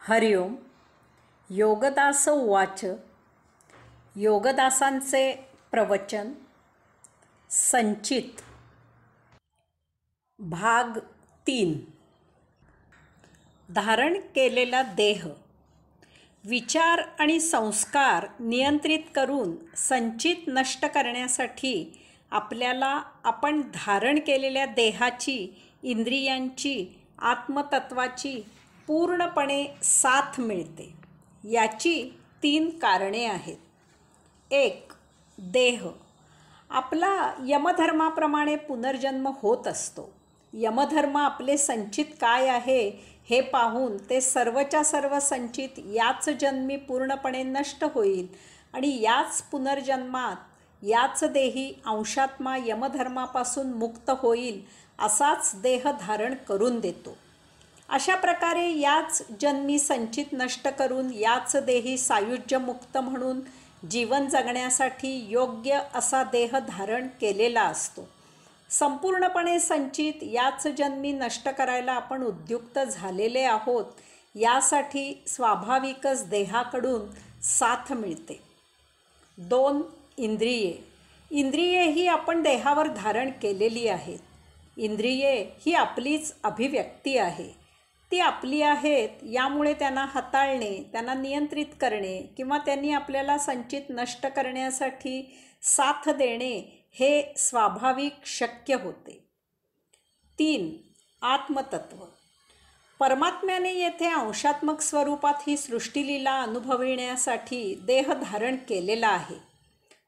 हरि ओम. योगदास उवाच. योगदासांचे प्रवचन. संचित भाग 3. धारण केलेला देह, विचार आणि संस्कार नियंत्रित करून संचित नष्ट करण्यासाठी आपल्याला आपण धारण केलेल्या देहाची, इंद्रियांची, आत्मतत्वाची पूर्णपणे साथ मिळते. याची 3 कारणे आहेत. 1. देह. आपला यमधर्माप्रमाणे पुनर्जन्म होत असतो. यमधर्म आपले संचित काय आहे हे पाहून ते सर्वच्या सर्व संचित याच जन्मी पूर्णपणे नष्ट होईल आणि याच पुनर्जन्मात याच देही अंशात्मा यमधर्मापासून मुक्त होईल असाच देह धारण करून देतो. अशा प्रकारे याच जन्मी संचित नष्ट करून याच देही सायुज्यमुक्त म्हणून जीवन जगण्यासाठी योग्य असा देह धारण केलेला असतो. संपूर्णपणे संचित याच जन्मी नष्ट करायला आपण उद्युक्त झालेले आहोत. यासाठी स्वाभाविकच देहाकडून साथ मिळते. 2. इंद्रिये. इंद्रिये ही आपण देहावर धारण केलेली आहेत. इंद्रिये ही आपलीच अभिव्यक्ती आहे. ती आपली आहेत, यामुळे त्यांना हाताळणे, त्यांना नियंत्रित करणे किंवा त्यांनी आपल्याला संचित नष्ट करण्यासाठी साथ देणे हे स्वाभाविक शक्य होते. 3. आत्मतत्व. परमात्म्याने येथे अंशात्मक स्वरूपात ही सृष्टीलीला अनुभविण्यासाठी देह धारण केलेला आहे.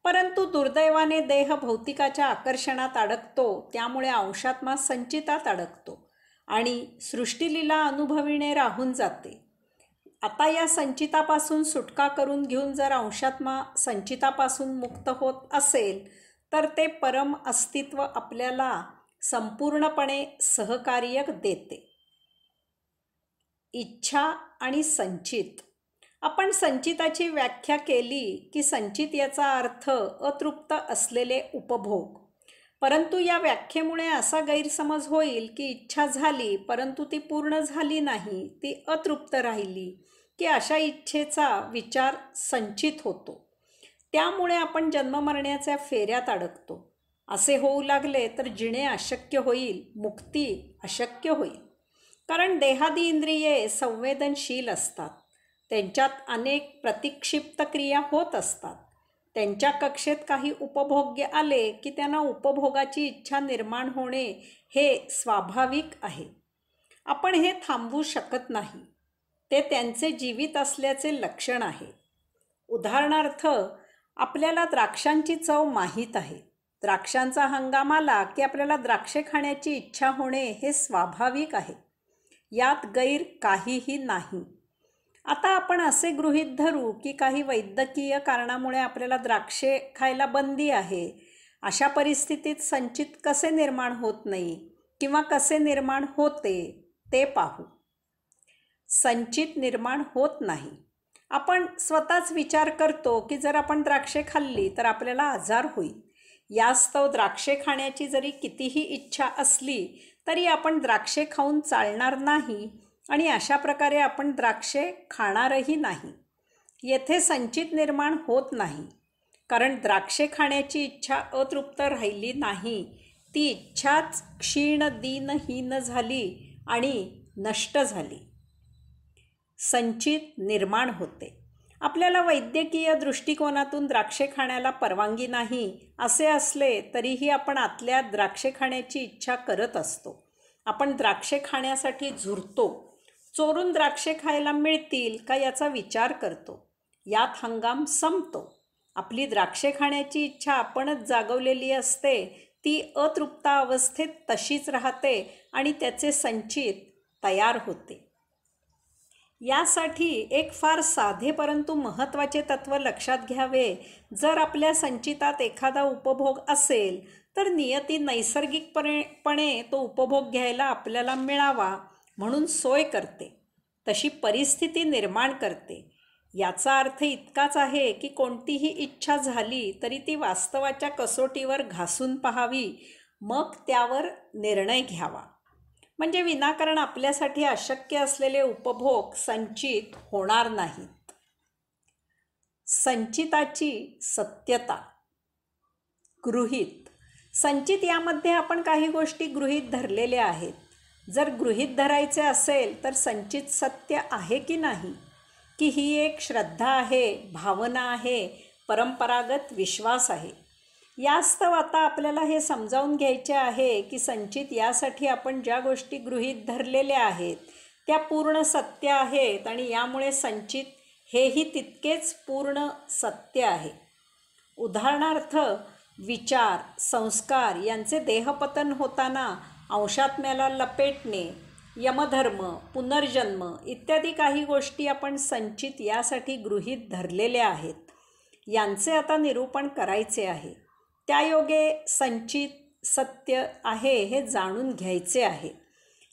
परंतु दुर्दैवाने देह भौतिकाच्या आकर्षणात अडकतो, त्यामुळे अंशात्मा संचितात अडकतो आणि सृष्टीलीला अनुभविणे राहून जाते. आता या संचितापासून सुटका करून घेऊन जर अंशात्मा संचितापासून मुक्त होत असेल तर ते परम अस्तित्व आपल्याला संपूर्णपणे सहकार्य देते. इच्छा आणि संचित. आपण संचिताची व्याख्या केली की संचित याचा अर्थ अतृप्त असलेले उपभोग. परंतु या व्याख्येमुळे असा गैरसमज होईल की इच्छा झाली परंतु ती पूर्ण झाली नाही, ती अतृप्त राहिली, की अशा इच्छेचा विचार संचित होतो. त्यामुळे आपण जन्ममरण्याच्या फेऱ्यात अडकतो. असे होऊ लागले तर जिणे अशक्य होईल, मुक्ती अशक्य होईल. कारण देहादी इंद्रिये संवेदनशील असतात. त्यांच्यात अनेक प्रतिक्षिप्त क्रिया होत असतात. त्यांच्या कक्षेत काही उपभोग्य आले की त्यांना उपभोगाची इच्छा निर्माण होणे हे स्वाभाविक आहे. आपण हे थांबवू शकत नाही. ते त्यांचे जीवित असल्याचे लक्षण आहे. उदाहरणार्थ, आपल्याला द्राक्षांची चव माहीत आहे. द्राक्षांचा हंगाम आला की आपल्याला द्राक्षे खाण्याची इच्छा होणे हे स्वाभाविक आहे. यात गैर काहीही नाही. आता आपण असे गृहीत धरू की काही वैद्यकीय कारणामुळे आपल्याला द्राक्षे खायला बंदी आहे. अशा परिस्थितीत संचित कसे निर्माण होत नाही किंवा कसे निर्माण होते ते पाहू. संचित निर्माण होत नाही. आपण स्वतःच विचार करतो की जर आपण द्राक्षे खाल्ली तर आपल्याला आजार होईल. यास्तव द्राक्षे खाण्याची जरी कितीही इच्छा असली तरी आपण द्राक्षे खाऊन चालणार नाही आणि अशा प्रकारे आपण द्राक्षे खाणारही नाही. येथे संचित निर्माण होत नाही, कारण द्राक्षे खाण्याची इच्छा अतृप्त राहिली नाही. ती इच्छाच क्षीण दीनहीन झाली आणि नष्ट झाली. संचित निर्माण होते. आपल्याला वैद्यकीय दृष्टिकोनातून द्राक्षे खाण्याला परवानगी नाही असे असले तरीही आपण आतल्या द्राक्षे खाण्याची इच्छा करत असतो. आपण द्राक्षे खाण्यासाठी झुरतो. चोरून द्राक्षे खायला मिळतील का याचा विचार करतो. यात हंगाम संपतो. आपली द्राक्षे खाण्याची इच्छा आपणच जागवलेली असते. ती अतृप्त अवस्थेत तशीच राहते आणि त्याचे संचित तयार होते. यासाठी एक फार साधे परंतु महत्त्वाचे तत्त्व लक्षात घ्यावे. जर आपल्या संचितात एखादा उपभोग असेल तर नियती नैसर्गिकपणे तो उपभोग घ्यायला आपल्याला मिळावा म्हणून सोय करते, तशी परिस्थिती निर्माण करते. याचा अर्थ इतकाच आहे की कोणतीही इच्छा झाली तरी ती वास्तवाच्या कसोटीवर घासून पाहावी, मग त्यावर निर्णय घ्यावा. म्हणजे विनाकारण आपल्यासाठी अशक्य असलेले उपभोग संचित होणार नाहीत. संचिताची सत्यता. गृहीत. संचित यामध्ये आपण काही गोष्टी गृहीत धरलेल्या आहेत. जर गृहीत धरायचे असेल तर संचित सत्य आहे की नाही, की ही एक श्रद्धा आहे, भावना आहे, परंपरागत विश्वास आहे. यास्तव आता आपल्याला हे समजावून घ्यायचे आहे की संचित यासाठी आपण ज्या गोष्टी गृहीत धरलेल्या आहेत त्या पूर्ण सत्य आहेत आणि यामुळे संचित हेही तितकेच पूर्ण सत्य आहे. उदाहरणार्थ, विचार, संस्कार यांचे देहपतन होताना अंशात्म्याला लपेटणे, यमधर्म, पुनर्जन्म इत्यादी काही गोष्टी आपण संचित यासाठी गृहीत धरलेल्या आहेत. यांचे आता निरूपण करायचे आहे. त्यायोगे संचित सत्य आहे हे जाणून घ्यायचे आहे.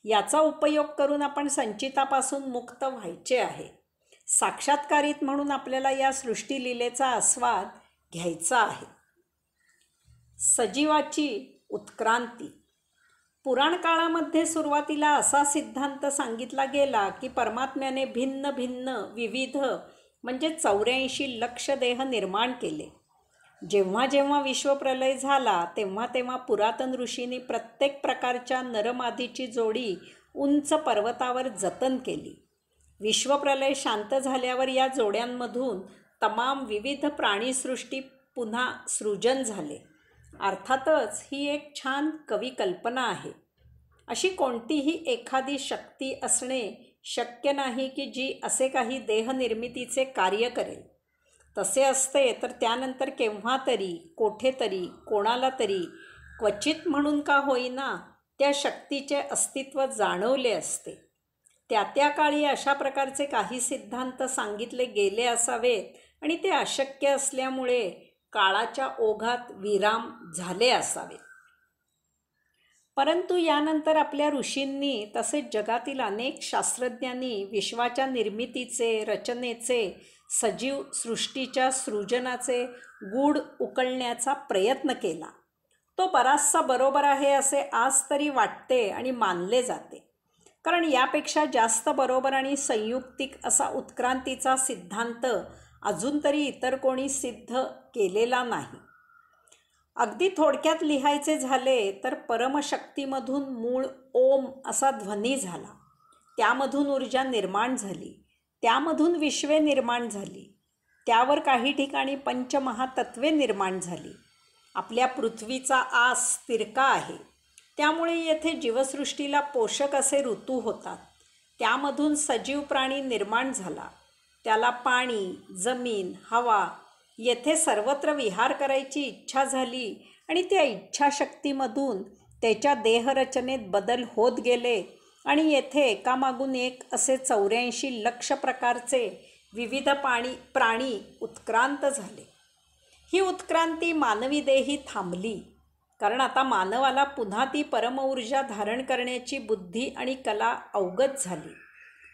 याचा उपयोग करून आपण संचितापासून मुक्त व्हायचे आहे. साक्षात्कारित म्हणून आपल्याला या सृष्टीलीलेचा आस्वाद घ्यायचा आहे. सजीवाची उत्क्रांती. पुराण काळामध्ये सुरुवातीला असा सिद्धांत सांगितला गेला की परमात्म्याने भिन्न भिन्न विविध म्हणजे 84 लक्ष देह निर्माण केले. जेव्हा जेव्हा विश्वप्रलय झाला तेव्हा तेव्हा पुरातन ऋषींनी प्रत्येक प्रकारच्या नरमादीची जोडी उंच पर्वतावर जतन केली. विश्वप्रलय शांत झाल्यावर या जोड्यांमधून तमाम विविध प्राणीसृष्टी पुन्हा सृजन झाले. अर्थातच ही एक छान कविकल्पना आहे. अशी कोणतीही एखादी शक्ती असणे शक्य नाही की जी असे काही देहनिर्मितीचे कार्य करेल. तसे असते तर त्यानंतर केव्हा तरी, कोठेतरी, कोणाला तरी क्वचित म्हणून का होईना त्या शक्तीचे अस्तित्व जाणवले असते. त्या काळी अशा प्रकारचे काही सिद्धांत सांगितले गेले असावेत आणि ते अशक्य असल्यामुळे काळाच्या ओघात विराम झाले असावेत. परंतु यानंतर आपल्या ऋषींनी तसेच जगातील अनेक शास्त्रज्ञांनी विश्वाच्या निर्मितीचे, रचनेचे, सजीव सृष्टीच्या सृजनाचे गूढ उकलण्याचा प्रयत्न केला. तो बराचसा बरोबर आहे असे आज तरी वाटते आणि मानले जाते. कारण यापेक्षा जास्त बरोबर आणि संयुक्तिक असा उत्क्रांतीचा सिद्धांत अजून तरी इतर कोणी सिद्ध केलेला नाही. अगदी थोडक्यात लिहायचे झाले तर परमशक्तीमधून मूळ ओम असा ध्वनी झाला. त्यामधून ऊर्जा निर्माण झाली. त्यामधून विश्वे निर्माण झाली. त्यावर काही ठिकाणी पंचमहातत्वे निर्माण झाली. आपल्या पृथ्वीचा आस तिरका आहे, त्यामुळे येथे जीवसृष्टीला पोषक असे ऋतू होतात. त्यामधून सजीव प्राणी निर्माण झाला. त्याला पाणी, जमीन, हवा येथे सर्वत्र विहार करायची इच्छा झाली आणि त्या इच्छाशक्तीमधून त्याच्या देहरचनेत बदल होत गेले आणि येथे एकामागून एक असे 84 लक्ष प्रकारचे विविध प्राणी उत्क्रांत झाले. ही उत्क्रांती मानवी देही थांबली, कारण आता मानवाला पुन्हा ती परमऊर्जा धारण करण्याची बुद्धी आणि कला अवगत झाली.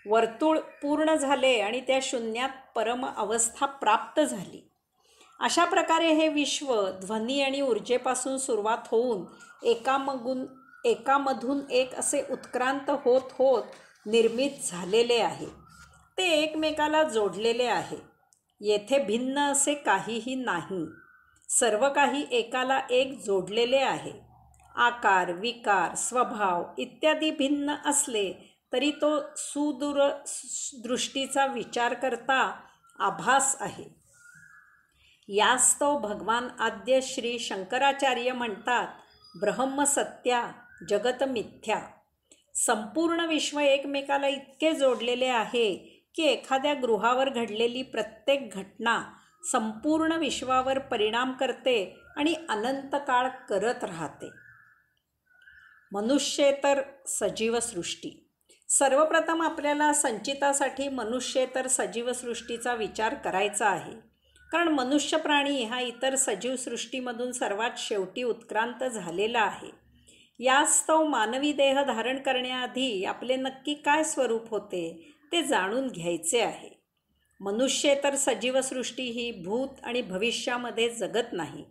वर्तुळ पूर्ण झाले आणि त्या शून्यात परम अवस्था प्राप्त झाली. अशा प्रकारे हे विश्व ध्वनी आणि ऊर्जेपासून सुरुवात होऊन एकामधून एक असे उत्क्रांत होत होत निर्मित झालेले आहे. ते एकमेकाला जोडलेले आहे. येथे भिन्न असे काहीही नाही. सर्व काही एकाला एक जोडलेले आहे. आकार, विकार, स्वभाव इत्यादी भिन्न असले तरी तो सुदूरदृष्टीचा विचार करता आभास आहे. यास्तव भगवान आद्य श्री शंकराचार्य म्हणतात, ब्रह्म सत्या जगत मिथ्या. संपूर्ण विश्व एकमेकाला इतके जोडलेले आहे की एखाद्या गृहावर घडलेली प्रत्येक घटना संपूर्ण विश्वावर परिणाम करते आणि अनंत काळ करत राहते. मनुष्येतर सजीवसृष्टी. सर्वप्रथम आपल्याला संचितासाठी मनुष्येतर सजीवसृष्टीचा विचार करायचा आहे. कारण मनुष्य प्राणी हा इतर सजीवसृष्टीमधून सर्वात शेवटी उत्क्रांत झालेला आहे. यास्तव मानवी देह धारण करण्याआधी आपले नक्की काय स्वरूप होते ते जाणून घ्यायचे आहे. मनुष्येतर सजीवसृष्टी ही भूत आणि भविष्यामध्ये जगत नाही.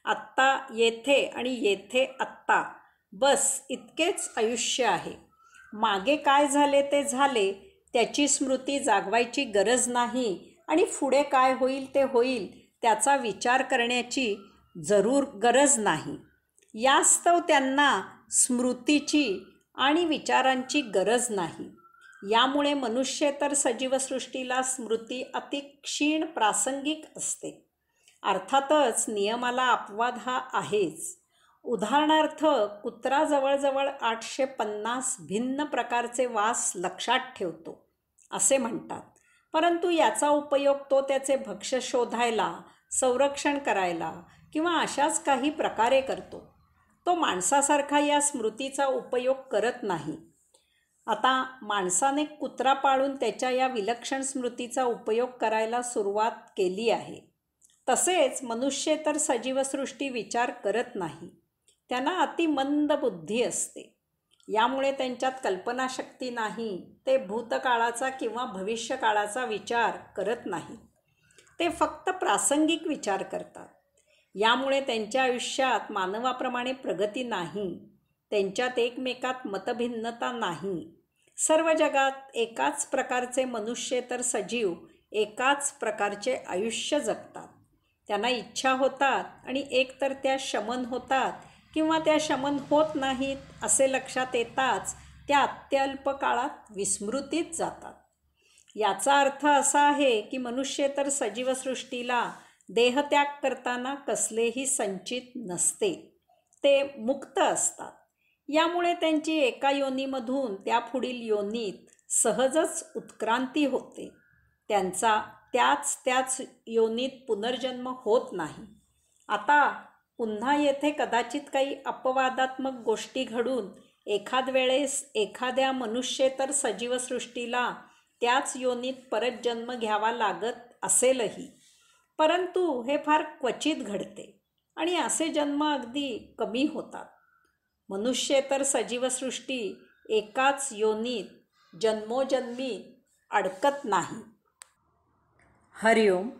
आत्ता येथे आणि येथे आत्ता बस इतकेच आयुष्य आहे. मागे काय झाले ते झाले, त्याची स्मृती जागवायची गरज नाही आणि पुढे काय होईल ते होईल त्याचा विचार करण्याची गरज नाही. यास्तव त्यांना स्मृतीची आणि विचारांची गरज नाही. यामुळे मनुष्येतर सजीवसृष्टीला स्मृती अति क्षीण प्रासंगिक असते. अर्थातच नियमाला अपवाद हा आहेच. उदाहरणार्थ, कुत्रा जवळजवळ 850 भिन्न प्रकारचे वास लक्षात ठेवतो असे म्हणतात. परंतु याचा उपयोग तो त्याचे भक्ष्य शोधायला, संरक्षण करायला किंवा अशाच काही प्रकारे करतो. तो माणसासारखा या स्मृतीचा उपयोग करत नाही. आता माणसाने कुत्रा पाळून त्याच्या या विलक्षण स्मृतीचा उपयोग करायला सुरुवात केली आहे. तसेच मनुष्येतर सजीवसृष्टी विचार करत नाही. त्यांना अतिमंद बुद्धी असते. यामुळे त्यांच्यात कल्पनाशक्ती नाही. ते भूतकाळाचा किंवा भविष्यकाळाचा विचार करत नाहीत. ते फक्त प्रासंगिक विचार करतात. यामुळे त्यांच्या आयुष्यात मानवाप्रमाणे प्रगती नाही. त्यांच्यात एकमेकात मतभिन्नता नाही. सर्व जगात एकाच प्रकारचे मनुष्येतर सजीव एकाच प्रकारचे आयुष्य जगतात. त्यांना इच्छा होतात आणि एकतर त्या शमन होतात किंवा त्या शमन होत नाहीत असे लक्षात येताच त्या अत्यल्प काळात विस्मृतीत जातात. याचा अर्थ असा आहे की मनुष्येतर सजीवसृष्टीला देहत्याग करताना कसलेही संचित नसते. ते मुक्त असतात. यामुळे त्यांची एका योनीमधून त्या पुढील योनीत सहजच उत्क्रांती होते. त्यांचा त्याच योनीत पुनर्जन्म होत नाही. आता पुन्हा येथे कदाचित काही अपवादात्मक गोष्टी घडून एखाद वेळेस एखाद्या मनुष्येतर सजीवसृष्टीला त्याच योनीत परत जन्म घ्यावा लागत असेलही. परंतु हे फार क्वचित घडते आणि असे जन्म अगदी कमी होतात. मनुष्येतर सजीवसृष्टी एकाच योनीत जन्मोजन्मी अडकत नाही. हरिओम.